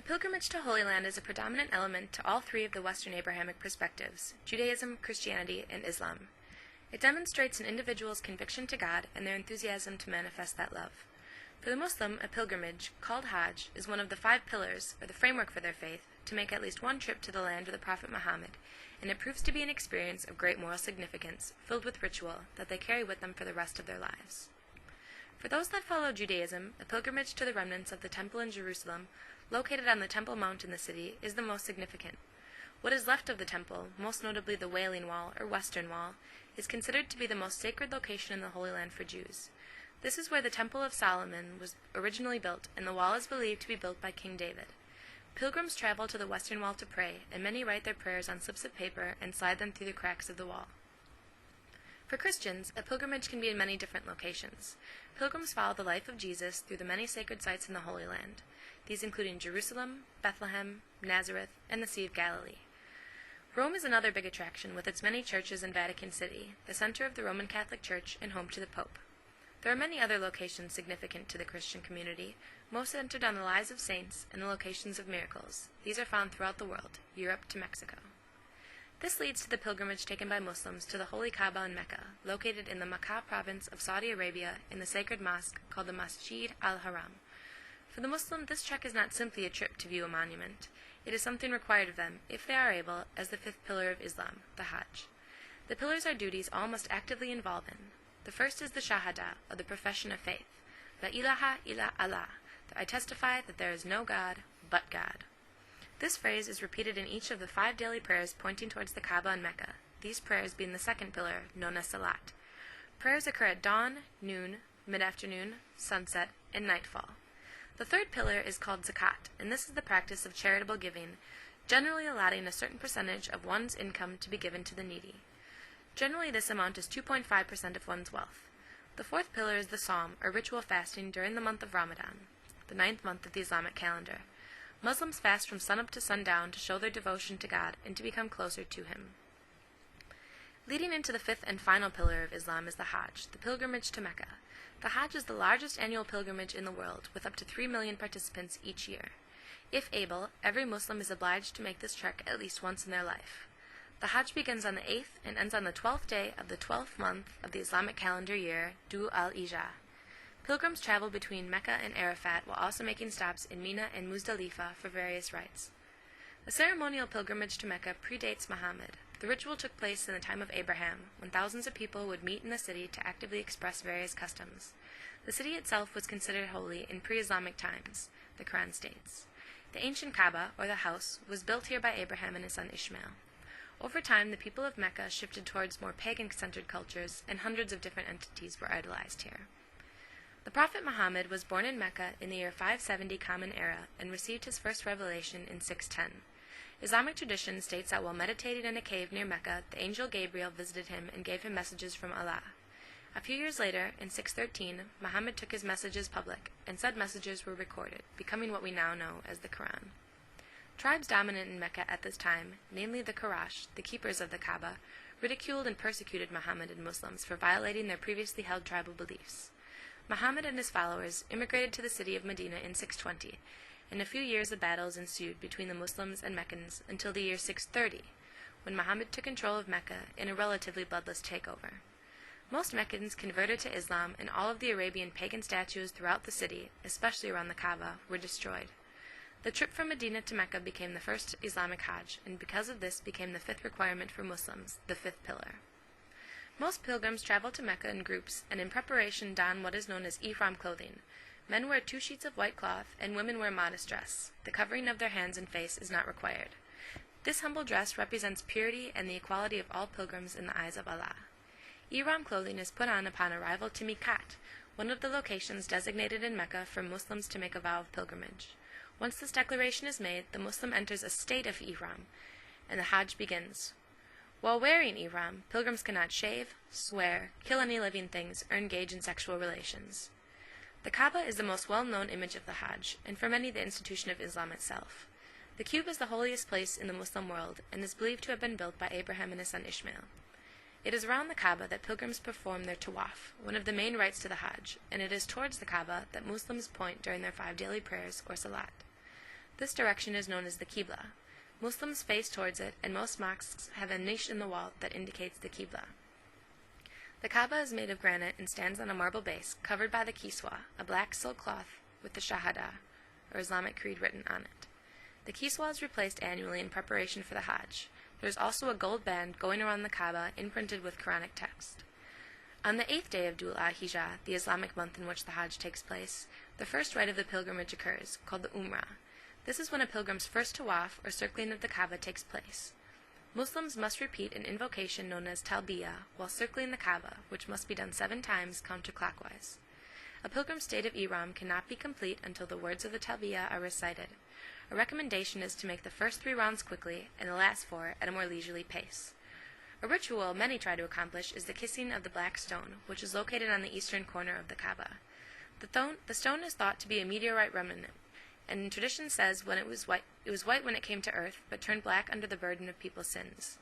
pilgrimage to Holy Land is a predominant element to all three of the Western Abrahamic perspectives, Judaism, Christianity, and Islam. It demonstrates an individual's conviction to God and their enthusiasm to manifest that love. For the Muslim, a pilgrimage, called Hajj, is one of the 5 pillars, or the framework for their faith, to make at least one trip to the land of the Prophet Muhammad, and it proves to be an experience of great moral significance, filled with ritual, that they carry with them for the rest of their lives. For those that follow Judaism, a pilgrimage to the remnants of the temple in Jerusalem, located on the Temple Mount in the city, is the most significant. What is left of the temple, most notably the Wailing Wall, or Western Wall, is considered to be the most sacred location in the Holy Land for Jews. This is where the Temple of Solomon was originally built, and the wall is believed to be built by King David. Pilgrims travel to the Western Wall to pray, and many write their prayers on slips of paper and slide them through the cracks of the wall. For Christians, a pilgrimage can be in many different locations. Pilgrims follow the life of Jesus through the many sacred sites in the Holy Land, these including Jerusalem, Bethlehem, Nazareth, and the Sea of Galilee. Rome is another big attraction with its many churches in Vatican City, the center of the Roman Catholic Church and home to the Pope. There are many other locations significant to the Christian community, most centered on the lives of saints and the locations of miracles. These are found throughout the world, Europe to Mexico. This leads to the pilgrimage taken by Muslims to the Holy Kaaba in Mecca, located in the Mecca province of Saudi Arabia in the sacred mosque called the Masjid al-Haram. For the Muslim, this trek is not simply a trip to view a monument. It is something required of them, if they are able, as the 5th pillar of Islam, the Hajj. The pillars are duties all must actively involve in. The first is the Shahada, or the profession of faith. La ilaha illa Allah, that I testify that there is no God but God. This phrase is repeated in each of the 5 daily prayers pointing towards the Kaaba in Mecca, these prayers being the 2nd pillar, known as Salat. Prayers occur at dawn, noon, mid-afternoon, sunset, and nightfall. The 3rd pillar is called Zakat, and this is the practice of charitable giving, generally allotting a certain percentage of one's income to be given to the needy. Generally, this amount is 2.5% of one's wealth. The 4th pillar is the Psalm, or ritual fasting during the month of Ramadan, the 9th month of the Islamic calendar. Muslims fast from sunup to sundown to show their devotion to God and to become closer to Him. Leading into the 5th and final pillar of Islam is the Hajj, the pilgrimage to Mecca. The Hajj is the largest annual pilgrimage in the world, with up to 3 million participants each year. If able, every Muslim is obliged to make this trek at least once in their life. The Hajj begins on the 8th and ends on the 12th day of the 12th month of the Islamic calendar year, Dhu al-Hijjah. Pilgrims travel between Mecca and Arafat while also making stops in Mina and Muzdalifah for various rites. The ceremonial pilgrimage to Mecca predates Muhammad. The ritual took place in the time of Abraham, when thousands of people would meet in the city to actively express various customs. The city itself was considered holy in pre-Islamic times, the Quran states. The ancient Kaaba, or the house, was built here by Abraham and his son Ishmael. Over time, the people of Mecca shifted towards more pagan-centered cultures, and hundreds of different entities were idolized here. The Prophet Muhammad was born in Mecca in the year 570 Common Era and received his first revelation in 610. Islamic tradition states that while meditating in a cave near Mecca, the angel Gabriel visited him and gave him messages from Allah. A few years later, in 613, Muhammad took his messages public, and said messages were recorded, becoming what we now know as the Quran. Tribes dominant in Mecca at this time, namely the Quraysh, the keepers of the Kaaba, ridiculed and persecuted Muhammad and Muslims for violating their previously held tribal beliefs. Muhammad and his followers immigrated to the city of Medina in 620, and a few years of battles ensued between the Muslims and Meccans until the year 630, when Muhammad took control of Mecca in a relatively bloodless takeover. Most Meccans converted to Islam, and all of the Arabian pagan statues throughout the city, especially around the Kaaba, were destroyed. The trip from Medina to Mecca became the first Islamic Hajj, and because of this became the 5th requirement for Muslims, the 5th pillar. Most pilgrims travel to Mecca in groups, and in preparation don what is known as Ephraim Clothing. Men wear 2 sheets of white cloth, and women wear modest dress. The covering of their hands and face is not required. This humble dress represents purity and the equality of all pilgrims in the eyes of Allah. Ihram clothing is put on upon arrival to Miqat, one of the locations designated in Mecca for Muslims to make a vow of pilgrimage. Once this declaration is made, the Muslim enters a state of Ihram, and the Hajj begins. While wearing Ihram, pilgrims cannot shave, swear, kill any living things, or engage in sexual relations. The Kaaba is the most well-known image of the Hajj, and for many the institution of Islam itself. The cube is the holiest place in the Muslim world, and is believed to have been built by Abraham and his son Ishmael. It is around the Kaaba that pilgrims perform their tawaf, one of the main rites to the Hajj, and it is towards the Kaaba that Muslims point during their 5 daily prayers or salat. This direction is known as the Qibla. Muslims face towards it, and most mosques have a niche in the wall that indicates the Qibla. The Kaaba is made of granite and stands on a marble base, covered by the Kiswa, a black silk cloth with the Shahada, or Islamic creed, written on it. The Kiswa is replaced annually in preparation for the Hajj. There is also a gold band going around the Kaaba, imprinted with Quranic text. On the 8th day of Dhul al-Hijjah, the Islamic month in which the Hajj takes place, the first rite of the pilgrimage occurs, called the Umrah. This is when a pilgrim's first tawaf, or circling of the Kaaba, takes place. Muslims must repeat an invocation known as talbiyah while circling the Kaaba, which must be done 7 times counterclockwise. A pilgrim's state of ihram cannot be complete until the words of the talbiyah are recited. A recommendation is to make the first 3 rounds quickly and the last 4 at a more leisurely pace. A ritual many try to accomplish is the kissing of the black stone, which is located on the eastern corner of the Kaaba. The stone is thought to be a meteorite remnant, and tradition says it was white when it came to earth, but turned black under the burden of people's sins.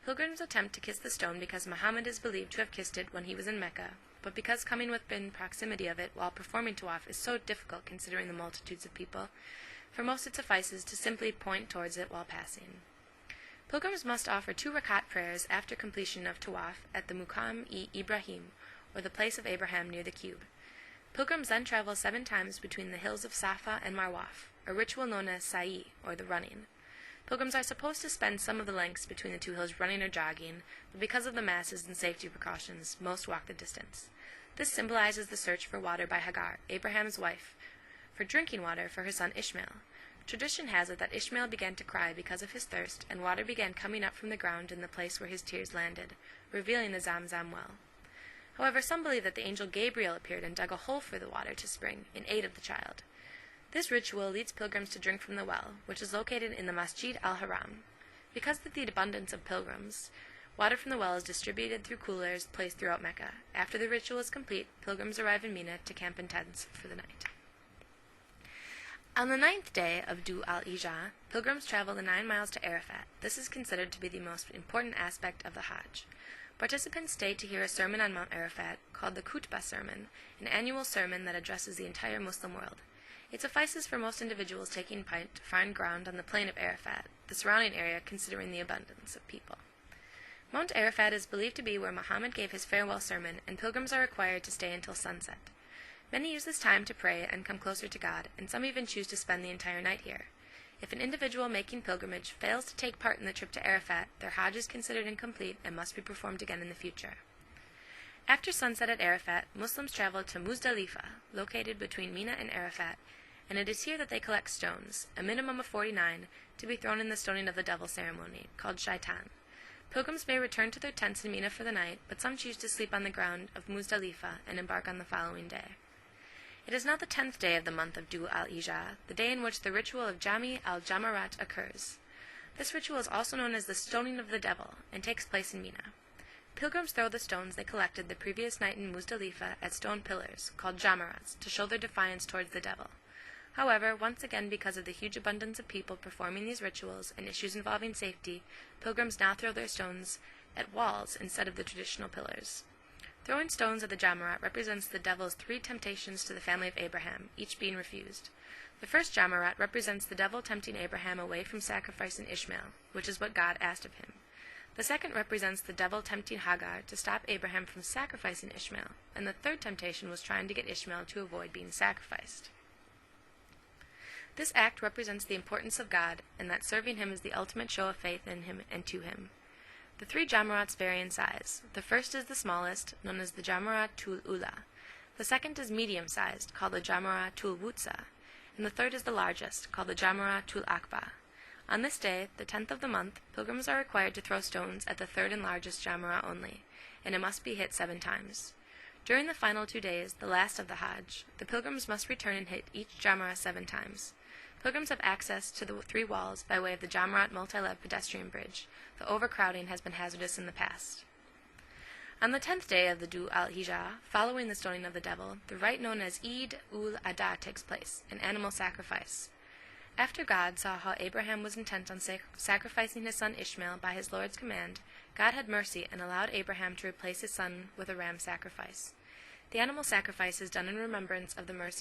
Pilgrims attempt to kiss the stone because Muhammad is believed to have kissed it when he was in Mecca, but because coming within proximity of it while performing tawaf is so difficult considering the multitudes of people, for most it suffices to simply point towards it while passing. Pilgrims must offer 2 rakat prayers after completion of tawaf at the Muqam-e-Ibrahim, or the place of Abraham near the cube. Pilgrims then travel 7 times between the hills of Safa and Marwa, a ritual known as sa'i, or the running. Pilgrims are supposed to spend some of the lengths between the 2 hills running or jogging, but because of the masses and safety precautions, most walk the distance. This symbolizes the search for water by Hagar, Abraham's wife, for drinking water for her son Ishmael. Tradition has it that Ishmael began to cry because of his thirst, and water began coming up from the ground in the place where his tears landed, revealing the Zamzam well. However, some believe that the angel Gabriel appeared and dug a hole for the water to spring, in aid of the child. This ritual leads pilgrims to drink from the well, which is located in the Masjid al-Haram. Because of the abundance of pilgrims, water from the well is distributed through coolers placed throughout Mecca. After the ritual is complete, pilgrims arrive in Mina to camp in tents for the night. On the 9th day of Dhul al-Hijjah, pilgrims travel the 9 miles to Arafat. This is considered to be the most important aspect of the Hajj. Participants stay to hear a sermon on Mount Arafat, called the Khutbah Sermon, an annual sermon that addresses the entire Muslim world. It suffices for most individuals taking part to find ground on the plain of Arafat, the surrounding area considering the abundance of people. Mount Arafat is believed to be where Muhammad gave his farewell sermon, and pilgrims are required to stay until sunset. Many use this time to pray and come closer to God, and some even choose to spend the entire night here. If an individual making pilgrimage fails to take part in the trip to Arafat, their Hajj is considered incomplete and must be performed again in the future. After sunset at Arafat, Muslims travel to Muzdalifa, located between Mina and Arafat, and it is here that they collect stones, a minimum of 49, to be thrown in the stoning of the devil ceremony, called shaitan. Pilgrims may return to their tents in Mina for the night, but some choose to sleep on the ground of Muzdalifa and embark on the following day. It is now the 10th day of the month of Dhul al-Hijjah, the day in which the ritual of Jami al-Jamarat occurs. This ritual is also known as the stoning of the devil, and takes place in Mina. Pilgrims throw the stones they collected the previous night in Muzdalifa at stone pillars, called Jamarats, to show their defiance towards the devil. However, once again because of the huge abundance of people performing these rituals and issues involving safety, pilgrims now throw their stones at walls instead of the traditional pillars. Throwing stones at the Jamarat represents the devil's 3 temptations to the family of Abraham, each being refused. The first Jamarat represents the devil tempting Abraham away from sacrificing Ishmael, which is what God asked of him. The second represents the devil tempting Hagar to stop Abraham from sacrificing Ishmael, and the third temptation was trying to get Ishmael to avoid being sacrificed. This act represents the importance of God, and that serving him is the ultimate show of faith in him and to him. The 3 Jamarats vary in size. The first is the smallest, known as the Jamarat tul Ula. The second is medium-sized, called the Jamarat tul Wutsa, and the third is the largest, called the Jamarat tul Akba. On this day, the 10th of the month, pilgrims are required to throw stones at the third and largest Jamarat only, and it must be hit 7 times. During the final 2 days, the last of the Hajj, the pilgrims must return and hit each Jamarat 7 times. Pilgrims have access to the 3 walls by way of the Jamarat multi-level pedestrian bridge. The overcrowding has been hazardous in the past. On the 10th day of the Dhul al-Hijjah, following the stoning of the devil, the rite known as Eid ul-Adha takes place, an animal sacrifice. After God saw how Abraham was intent on sacrificing his son Ishmael by his Lord's command, God had mercy and allowed Abraham to replace his son with a ram sacrifice. The animal sacrifice is done in remembrance of the mercy